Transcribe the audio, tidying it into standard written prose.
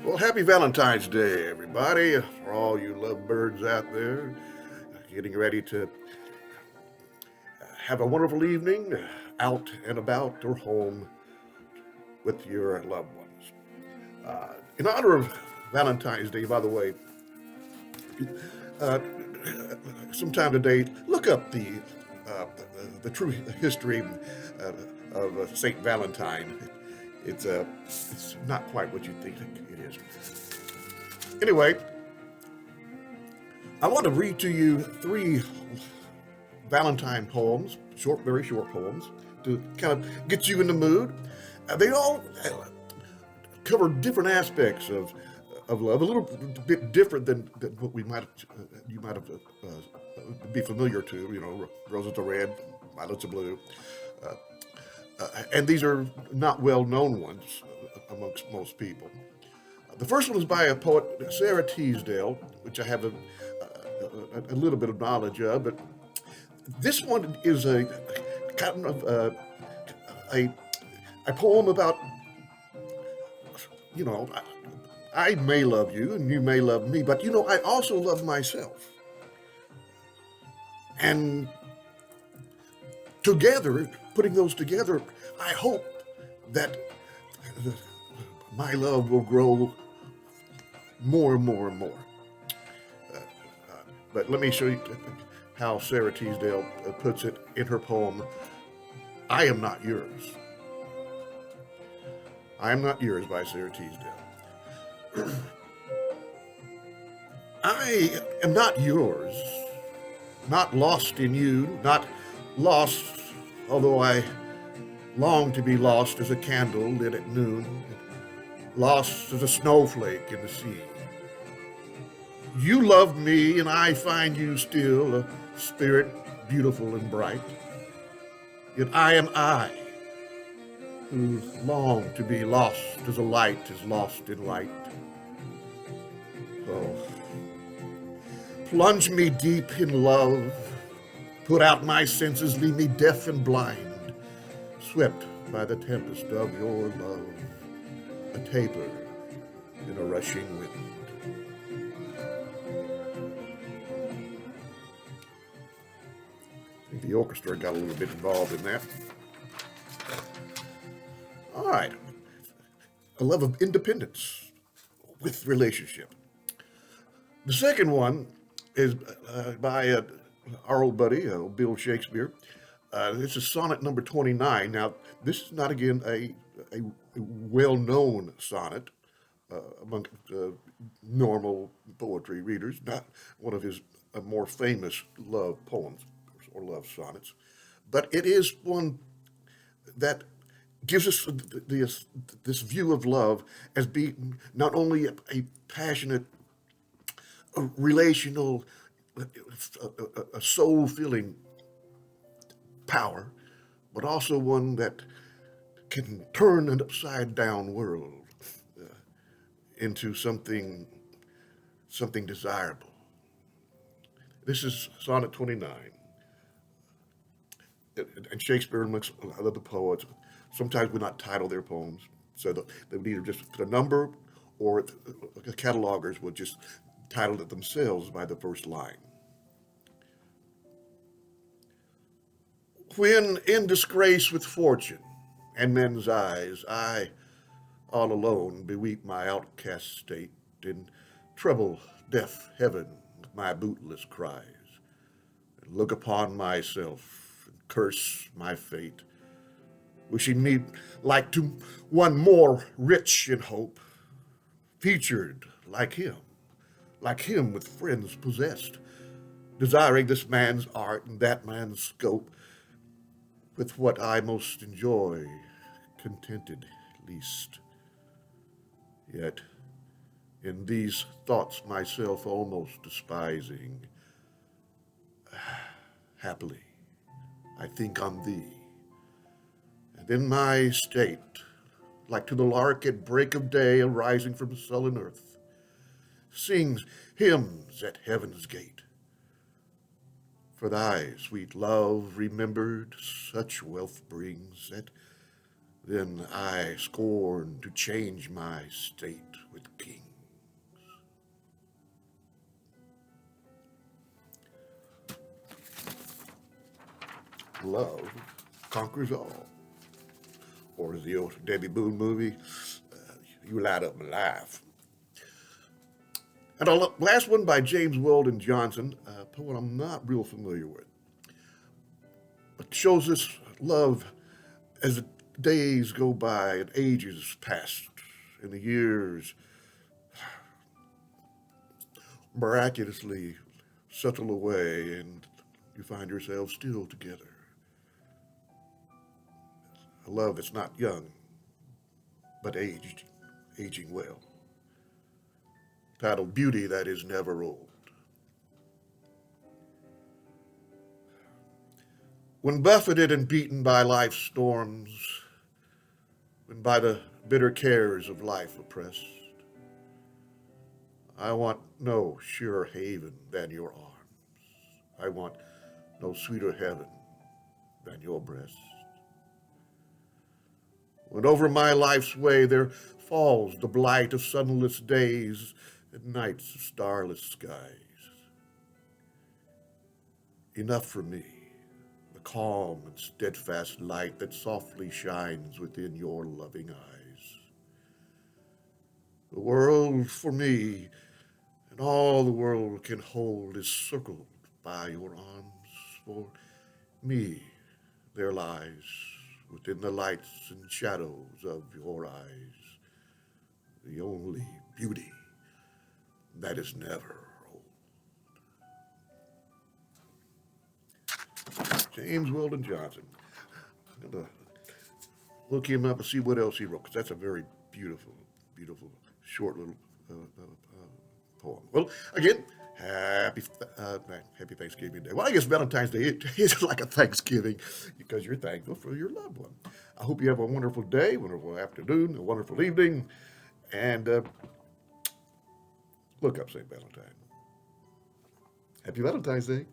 Well, happy Valentine's Day, everybody, for all you lovebirds out there getting ready to have a wonderful evening out and about or home with your loved ones. In honor of Valentine's Day, by the way, uh, sometime today, look up the true history of Saint Valentine. It's not quite what you think it is. Anyway, I want to read to you three Valentine poems, very short poems, to kind of get you in the mood. They all cover different aspects of love, a little bit different than what you might have be familiar to. You know, roses are red, violets are blue, and these are not well-known ones amongst most people. The first one is by a poet, Sarah Teasdale, which I have a little bit of knowledge of, but this one is a kind of a poem about, you know, I may love you and you may love me, but I also love myself. And together, putting those together, I hope that my love will grow more and more and more. But let me show you how Sarah Teasdale puts it in her poem, I Am Not Yours. I Am Not Yours by Sarah Teasdale. I am not yours, not lost in you, not lost, although I long to be lost as a candle lit at noon, lost as a snowflake in the sea. You love me, and I find you still a spirit beautiful and bright. Yet I am I, who long to be lost as a light is lost in light. Oh, plunge me deep in love, put out my senses, leave me deaf and blind, swept by the tempest of your love, a taper in a rushing wind. I think the orchestra got a little bit involved in that. All right. A love of independence with relationship. The second one is by our old buddy, Bill Shakespeare. This is sonnet number 29. Now, this is not, again, a well-known sonnet among normal poetry readers, not one of his more famous love poems or love sonnets, but it is one that gives us this view of love as being not only a passionate, a relational, a soul-filling power, but also one that can turn an upside-down world into something desirable. This is Sonnet 29. And Shakespeare and other poets, sometimes would not title their poems. So they would either just put a number, or the catalogers would just title it themselves by the first line. When in disgrace with fortune and men's eyes, I, all alone, beweep my outcast state, in trouble deaf heaven with my bootless cries, and look upon myself and curse my fate, wishing me like to one more rich in hope, featured like him with friends possessed, desiring this man's art and that man's scope, with what I most enjoy, contented least. Yet, in these thoughts myself almost despising, happily I think on thee, and in my state, like to the lark at break of day arising from sullen earth, sings hymns at heaven's gate. For thy sweet love remembered such wealth brings, that then I scorn to change my state with kings. love conquers all. Or as the old Debbie Boone movie, you light up my life. And our last one by James Weldon Johnson, a poet I'm not real familiar with, but shows us love as the days go by and ages pass and the years miraculously settle away and you find yourselves still together. A love that's not young, but aged, aging well. Titled Beauty That Is Never Old. When buffeted and beaten by life's storms, when by the bitter cares of life oppressed, I want no surer haven than your arms. I want no sweeter heaven than your breast. When over my life's way there falls the blight of sunless days and nights of starless skies, enough for me, the calm and steadfast light that softly shines within your loving eyes. The world for me and all the world can hold is circled by your arms. For me there lies within the lights and shadows of your eyes the only beauty that is never old. James Weldon Johnson. I'm going to look him up and see what else he wrote, because that's a very beautiful, beautiful, short little poem. Well, again, happy Thanksgiving Day. Well, I guess Valentine's Day is like a Thanksgiving because you're thankful for your loved one. I hope you have a wonderful day, wonderful afternoon, a wonderful evening, and look up St. Valentine. Happy Valentine's Day.